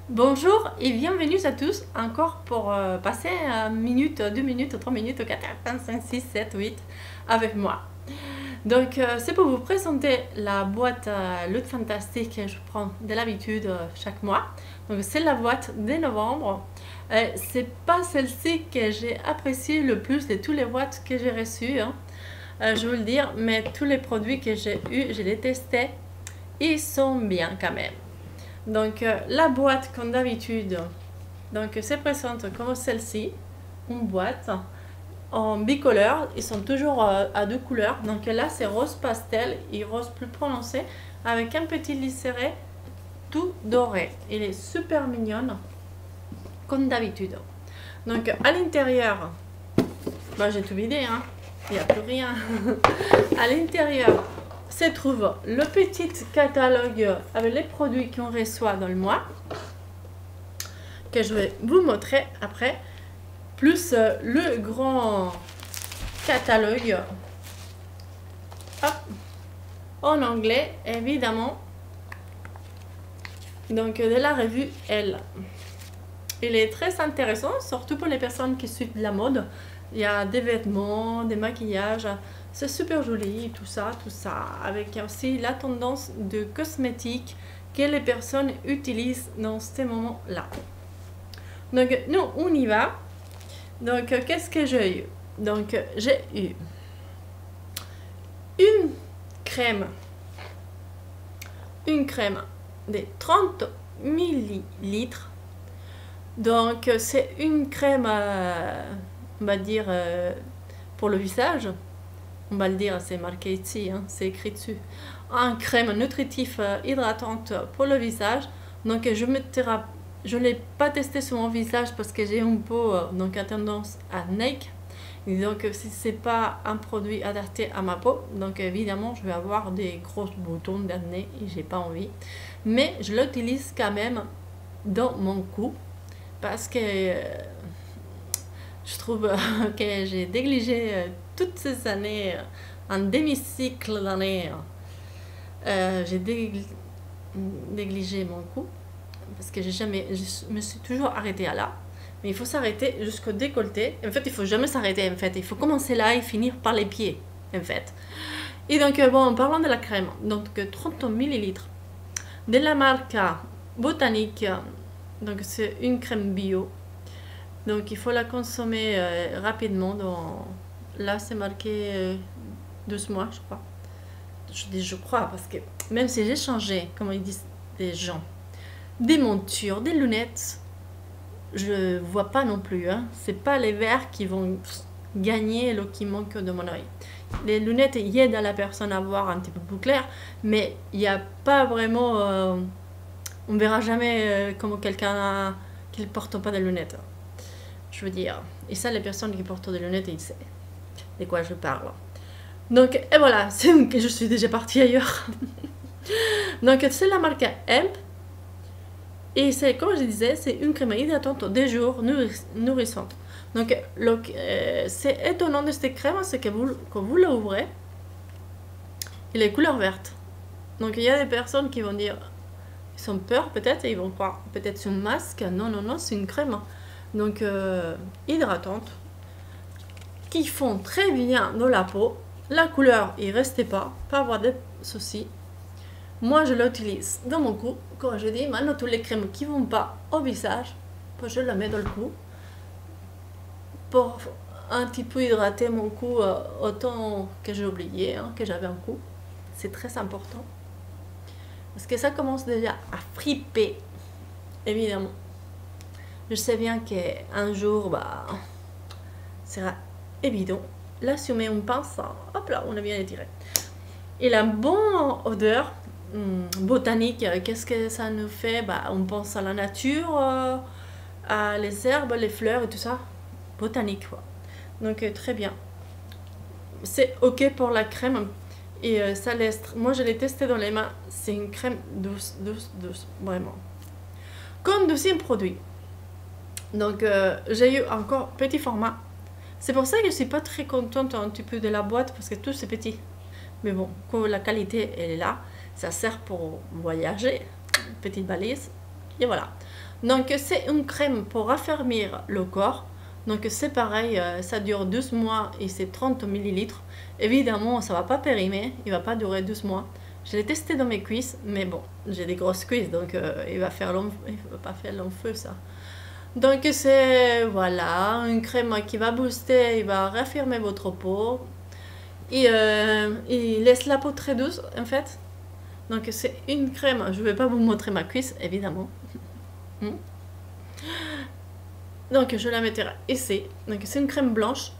Bonjour et bienvenue à tous encore pour passer 1 minute, 2 minutes, 3 minutes, 4, 5, 5, 6, 7, 8 avec moi. Donc c'est pour vous présenter la boîte Loot Fantastique que je prends de l'habitude chaque mois. Donc c'est la boîte de novembre. C'est pas celle-ci que j'ai appréciée le plus de toutes les boîtes que j'ai reçues, hein. Je veux le dire, mais tous les produits que j'ai eu, je les testés, ils sont bien quand même. Donc la boîte comme d'habitude, donc se présente comme celle-ci, une boîte en bicolore, ils sont toujours à deux couleurs, donc là c'est rose pastel et rose plus prononcé avec un petit liseré tout doré. Il est super mignonne comme d'habitude. Donc à l'intérieur, bah, j'ai tout vidé, hein. Il n'y a plus rien. À l'intérieur se trouve le petit catalogue avec les produits qu'on reçoit dans le mois, que je vais vous montrer après, plus le grand catalogue, hop, en anglais évidemment, donc de la revue Elle. Il est très intéressant, surtout pour les personnes qui suivent la mode. Il y a des vêtements, des maquillages, c'est super joli, tout ça, avec aussi la tendance de cosmétiques que les personnes utilisent dans ces moments-là. Donc, nous, on y va. Donc, qu'est-ce que j'ai eu? Donc, j'ai eu une crème de 30 millilitres. Donc, c'est une crème, on va dire, pour le visage. On va le dire, c'est marqué ici, hein, c'est écrit dessus. Une crème nutritive hydratante pour le visage. Donc, je ne l'ai pas testé sur mon visage parce que j'ai une peau donc à tendance à acné. Donc, si c'est pas un produit adapté à ma peau, donc évidemment, je vais avoir des gros boutons d'acné et j'ai pas envie. Mais je l'utilise quand même dans mon cou parce que je trouve que j'ai négligé toutes ces années, un demi-cycle d'années, j'ai négligé mon cou parce que je me suis toujours arrêtée à là. Mais il faut s'arrêter jusqu'au décolleté. En fait, il faut jamais s'arrêter. En fait, il faut commencer là et finir par les pieds. En fait. Et donc, bon, en parlant de la crème, donc 30 millilitres de la marque Botanique. Donc, c'est une crème bio. Donc, il faut la consommer rapidement. Là, c'est marqué 12 mois, je crois. Je dis je crois parce que même si j'ai changé, comme ils disent des gens, des montures, des lunettes, je vois pas non plus, hein. C'est pas les verres qui vont gagner le qui manque de mon oeil. Les lunettes y aident à la personne à voir un petit peu plus clair, mais il n'y a pas vraiment, on verra jamais comment quelqu'un qui ne porte pas de lunettes, je veux dire. Et ça, les personnes qui portent des lunettes, ils savent de quoi je parle. Donc, et voilà, c'est que je suis déjà partie ailleurs. Donc, c'est la marque Hemp. Et c'est, comme je disais, c'est une crème hydratante de jour nourrissante. Donc, c'est étonnant de cette crème, c'est que quand vous l'ouvrez, il est couleur verte. Donc, il y a des personnes qui vont dire, ils ont peur peut-être, et ils vont croire peut-être c'est un masque. Non, non, non, c'est une crème. Donc, hydratante, qui font très bien dans la peau. La couleur, il ne restait pas avoir de soucis. Moi, je l'utilise dans mon cou. Comme je dis, maintenant, toutes les crèmes qui ne vont pas au visage, je la mets dans le cou pour un petit peu hydrater mon cou autant que j'ai oublié, hein, que j'avais un cou. C'est très important. Parce que ça commence déjà à friper, évidemment. Je sais bien qu'un jour, bah, sera évident. Là, si on met une pince, hop là, on a bien étiré. Il a une bonne odeur botanique. Qu'est-ce que ça nous fait? Bah, on pense à la nature, à les herbes, les fleurs et tout ça. Botanique, quoi. Donc, très bien. C'est ok pour la crème. Et ça laisse. Moi, je l'ai testé dans les mains. C'est une crème douce, douce, douce. Vraiment. Comme deuxième produit. Donc, j'ai eu encore petit format. C'est pour ça que je suis pas très contente un petit peu de la boîte parce que tout c'est petit. Mais bon, quand la qualité elle est là, ça sert pour voyager. Petite valise. Et voilà. Donc c'est une crème pour raffermir le corps. Donc c'est pareil, ça dure 12 mois et c'est 30 millilitres. Évidemment, ça va pas périmer, il va pas durer 12 mois. Je l'ai testé dans mes cuisses, mais bon, j'ai des grosses cuisses, donc il va pas faire long feu ça. Donc c'est, voilà, une crème qui va booster, il va raffermer votre peau. Et il laisse la peau très douce en fait. Donc c'est une crème, je vais pas vous montrer ma cuisse évidemment. Donc je la mettrai ici. Donc c'est une crème blanche,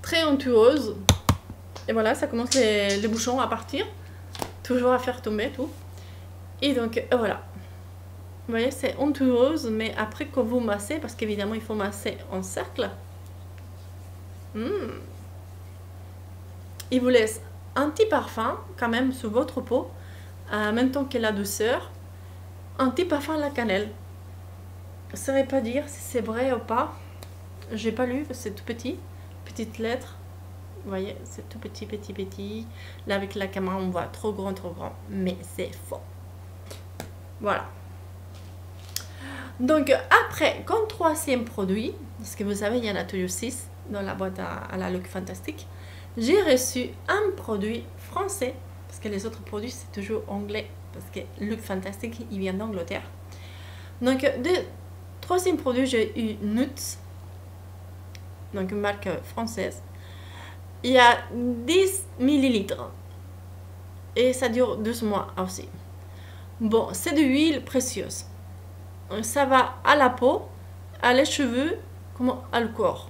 très onctueuse. Et voilà, ça commence les bouchons à partir. Toujours à faire tomber tout. Et donc voilà. Vous voyez, c'est onctueuse, mais après que vous massez, parce qu'évidemment il faut masser en cercle. Il vous laisse un petit parfum quand même sur votre peau, en même temps que la douceur. Un petit parfum à la cannelle. Je ne saurais pas dire si c'est vrai ou pas. J'ai pas lu, c'est tout petit. Petite lettre. Vous voyez, c'est tout petit, petit, petit. Là, avec la caméra, on voit trop grand, trop grand. Mais c'est faux. Voilà. Donc, après, comme troisième produit, parce que vous savez, il y en a toujours 6 dans la boîte à la Look Fantastic, j'ai reçu un produit français. Parce que les autres produits, c'est toujours anglais. Parce que Look Fantastic, il vient d'Angleterre. Donc, troisième produit, j'ai eu Nuts. Donc, une marque française. Il y a 10 millilitres. Et ça dure 12 mois aussi. Bon, c'est de l'huile précieuse. Ça va à la peau, à les cheveux, comme à le corps.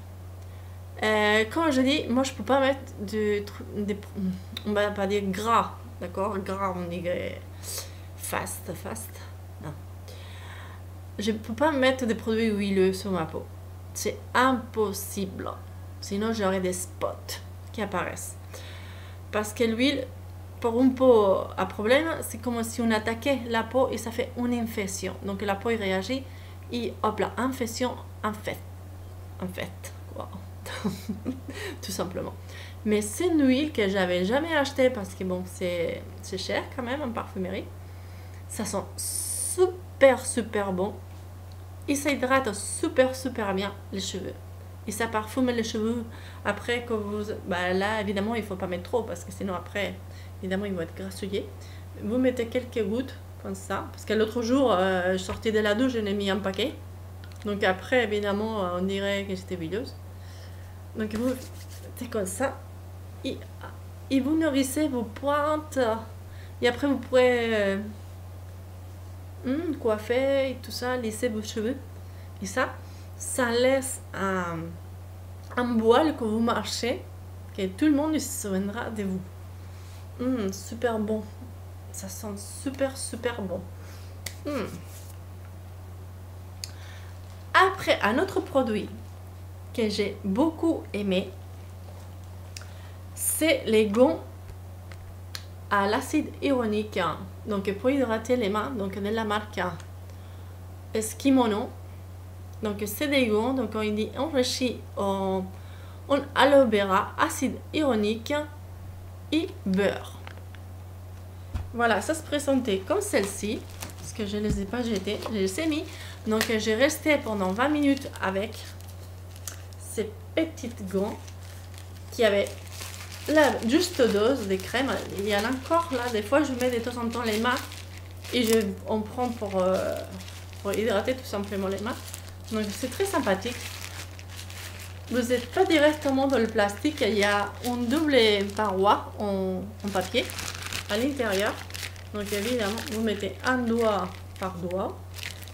Comme je dis, moi je peux pas mettre on va pas dire gras, d'accord? Gras, on dirait fast. Non. Je peux pas mettre des produits huileux sur ma peau. C'est impossible. Sinon j'aurai des spots qui apparaissent. Parce que l'huile, pour une peau à problème, c'est comme si on attaquait la peau et ça fait une infection. Donc la peau il réagit et hop là, infection, en fait, wow. Tout simplement. Mais c'est une huile que j'avais jamais achetée parce que bon, c'est cher quand même en parfumerie. Ça sent super bon. Et ça hydrate super bien les cheveux. Et ça parfume les cheveux après que vous... Bah là, évidemment, il ne faut pas mettre trop parce que sinon après, évidemment, ils vont être grassouillés. Vous mettez quelques gouttes comme ça. Parce que l'autre jour, je sortais de la douche, je l'ai mis un paquet. Donc après, évidemment, on dirait que j'étais huileuse. Donc vous mettez comme ça. Et vous nourrissez vos pointes. Et après, vous pourrez coiffer et tout ça, lisser vos cheveux. Et ça laisse un voile que vous marchez, que tout le monde se souviendra de vous. Super bon. Ça sent super bon. Après, un autre produit que j'ai beaucoup aimé, c'est les gants à l'acide hyaluronique. Donc pour hydrater les mains, donc de la marque Eskimono. Donc c'est des gants, donc on dit enrichis en aloe vera, acide hyaluronique et beurre. Voilà, ça se présentait comme celle-ci, parce que je ne les ai pas jetés, je les ai mis. Donc j'ai resté pendant 20 minutes avec ces petites gants qui avaient la juste dose de crème. Il y en a encore là, des fois je mets de temps en temps les mains et on prend pour hydrater tout simplement les mains. Donc c'est très sympathique. Vous n'êtes pas directement dans le plastique, il y a une double paroi en papier à l'intérieur. Donc évidemment, vous mettez un doigt par doigt.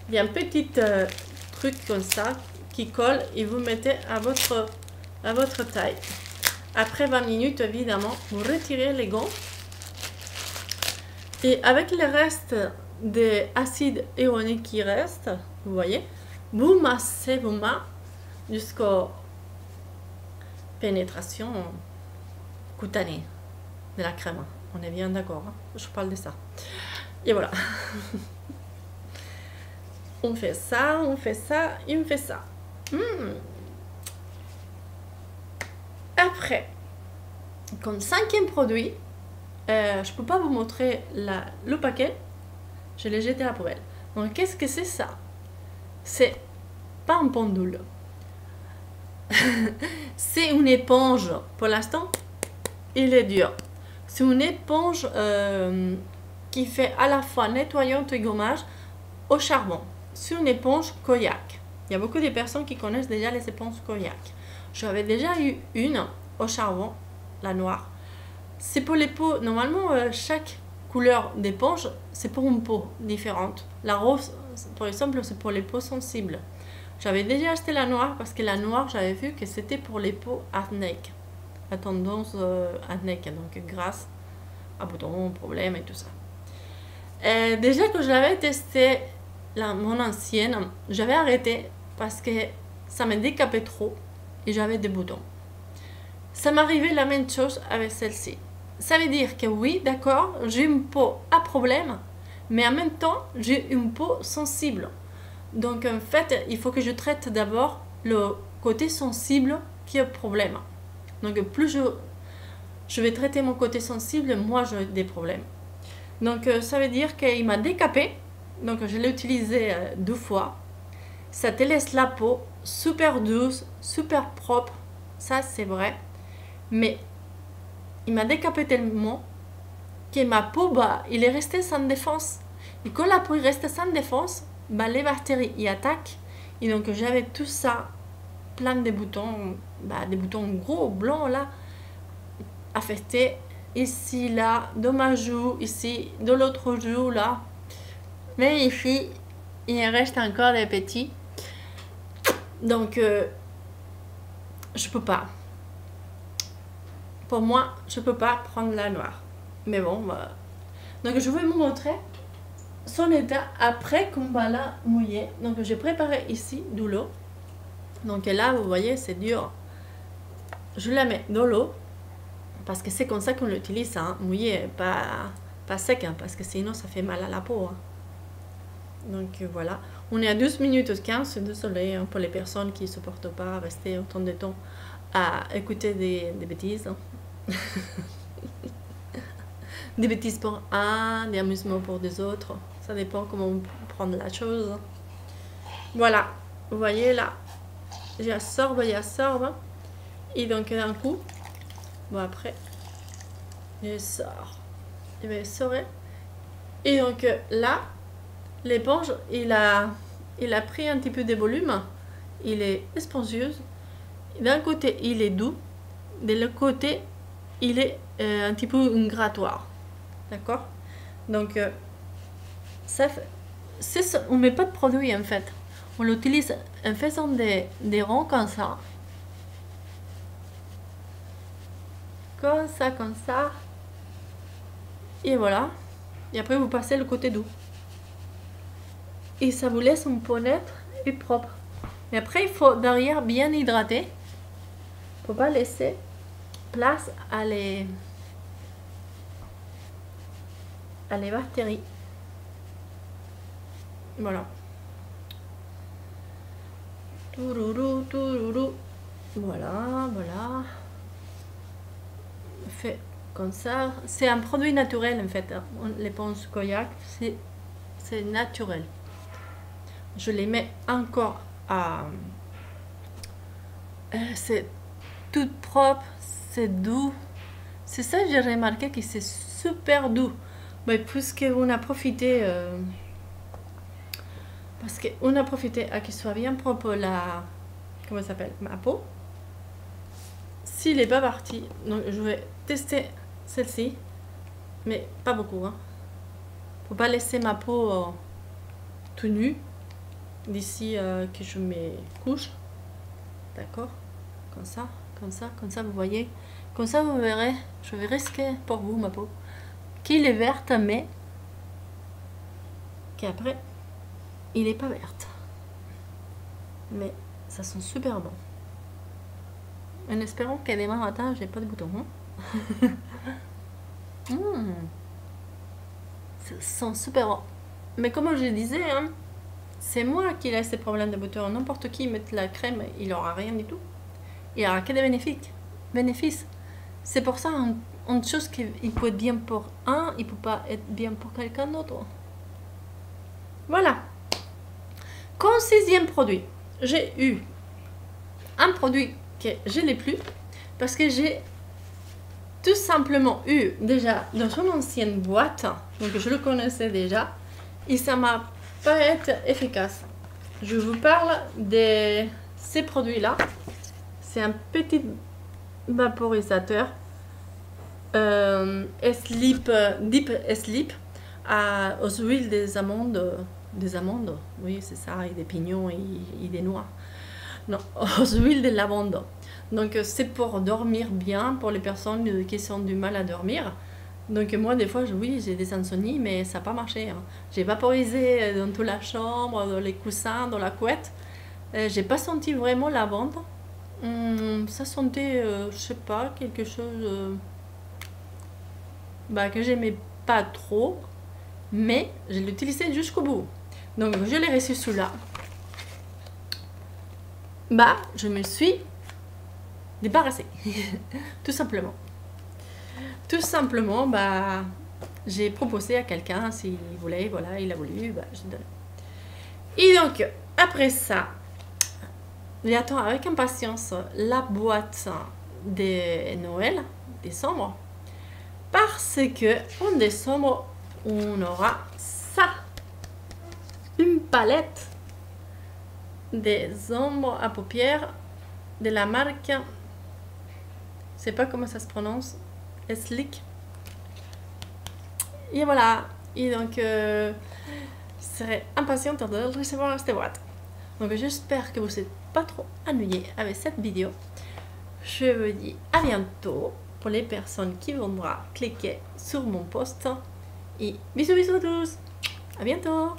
Il y a un petit truc comme ça qui colle et vous mettez à votre taille. Après 20 minutes, évidemment, vous retirez les gants. Et avec le reste de l'acide hyaluronique qui reste, vous voyez, vous massez vos mains jusqu'à pénétration cutanée de la crème. On est bien d'accord, hein? Je parle de ça. Et voilà. On fait ça, et on fait ça. Après, comme cinquième produit, je peux pas vous montrer le paquet. Je l'ai jeté à la poubelle. Donc, qu'est-ce que c'est ça? C'est pas un pendule. C'est une éponge. Pour l'instant, il est dur. C'est une éponge qui fait à la fois nettoyante et gommage au charbon. C'est une éponge Koyak. Il y a beaucoup de personnes qui connaissent déjà les éponges Koyak. J'avais déjà eu une au charbon, la noire. C'est pour les peaux. Normalement, chaque couleur d'éponge, c'est pour une peau différente. La rose, par exemple, c'est pour les peaux sensibles. J'avais déjà acheté la noire parce que la noire, j'avais vu que c'était pour les peaux acnéiques. La tendance acnéique, donc grâce à boutons, problèmes et tout ça. Déjà que je l'avais testé, mon ancienne, j'avais arrêté parce que ça me décapait trop et j'avais des boutons. Ça m'arrivait la même chose avec celle-ci. Ça veut dire que oui, d'accord, j'ai une peau à problème, mais en même temps, j'ai une peau sensible. Donc en fait, il faut que je traite d'abord le côté sensible qui est problème. Donc plus je vais traiter mon côté sensible, moi j'ai des problèmes. Donc ça veut dire qu'il m'a décapé. Donc je l'ai utilisé 2 fois. Ça te laisse la peau super douce, super propre. Ça c'est vrai. Mais il m'a décapé tellement que ma peau, il est resté sans défense. Et quand la peau reste sans défense, les bactéries y attaquent. Et donc j'avais tout ça, plein de boutons, des boutons gros, blancs là, affectés. Ici, là, dans ma joue, ici, de l'autre joue là. Mais ici, il reste encore des petits. Donc, je peux pas. Pour moi, je peux pas prendre la noire. Mais bon, donc je vais vous montrer son état après qu'on va la mouiller. Donc j'ai préparé ici de l'eau. Donc là, vous voyez, c'est dur. Je la mets dans l'eau parce que c'est comme ça qu'on l'utilise, hein, mouillé, pas sec, hein, parce que sinon ça fait mal à la peau. Hein. Donc voilà, on est à 12 minutes 15, désolé hein, pour les personnes qui ne supportent pas rester autant de temps à écouter des bêtises. Hein. Des bêtises pour un, des amusements pour des autres. Ça dépend comment on prend la chose. Voilà, vous voyez là, j'absorbe. Et donc d'un coup, après, je sors. Je vais sortir. Et donc là, l'éponge, il a pris un petit peu de volume. Il est spongieuse. D'un côté, il est doux. De l'autre côté, il est un petit peu un grattoir. D'accord? Donc, on ne met pas de produit en fait. On l'utilise en faisant des ronds comme ça. Comme ça. Et voilà. Et après, vous passez le côté doux. Et ça vous laisse une peau nette et propre. Et après, il faut derrière bien hydrater. Il ne faut pas laisser place à les bactéries. Voilà. Tourourou. Voilà. Fait comme ça. C'est un produit naturel en fait. L'éponge Koyak, c'est naturel. Je les mets encore à... c'est tout propre, c'est doux. C'est ça que j'ai remarqué que c'est super doux. Mais puisqu'on a profité... parce qu'on a profité à qu'il soit bien propre la... Comment ça s'appelle? Ma peau. S'il n'est pas parti, donc je vais tester celle-ci. Mais pas beaucoup. Hein. Faut pas laisser ma peau tout nue. D'ici que je me couche. D'accord? Comme ça, vous voyez. Comme ça, vous verrez. Je vais risquer pour vous ma peau. Qu'il est verte, mais qu'après, il n'est pas verte. Mais ça sent super bon. En espérant que demain matin, j'ai pas de boutons. Hein? Ça sent super bon. Mais comme je le disais, hein, c'est moi qui ai ces problèmes de boutons. N'importe qui met la crème, il n'aura rien du tout. Il n'y aura que des bénéfices. C'est pour ça, une chose qu'il peut être bien pour un, il ne peut pas être bien pour quelqu'un d'autre. Voilà. Comme 6e produit, j'ai eu un produit que je n'ai plus parce que j'ai tout simplement eu déjà dans son ancienne boîte, donc je le connaissais déjà, et ça m'a pas été efficace. Je vous parle de ces produits-là. C'est un petit vaporisateur Sleep, Deep Sleep aux huiles des amandes, oui c'est ça, et des pignons et des noix. Non, aux huiles de lavande. Donc c'est pour dormir bien, pour les personnes qui ont du mal à dormir. Donc moi des fois, oui, j'ai des insomnies, mais ça n'a pas marché. Hein. J'ai vaporisé dans toute la chambre, dans les coussins, dans la couette. J'ai pas senti vraiment la lavande. Ça sentait, je sais pas, quelque chose que j'aimais pas trop, mais je l'ai utilisé jusqu'au bout. Donc je l'ai reçu celui-là. Je me suis débarrassée, tout simplement. Tout simplement, j'ai proposé à quelqu'un s'il voulait, voilà, il a voulu, je donne. Et donc, après ça, j'attends avec impatience la boîte de Noël, décembre, parce que en décembre, on aura ça, une palette des ombres à paupières de la marque, je sais pas comment ça se prononce, Slick. Et voilà, et donc je serai impatiente de recevoir cette boîte. Donc j'espère que vous n'êtes pas trop ennuyés avec cette vidéo. Je vous dis à bientôt pour les personnes qui viendront cliquer sur mon post. Et bisous bisous à tous, à bientôt.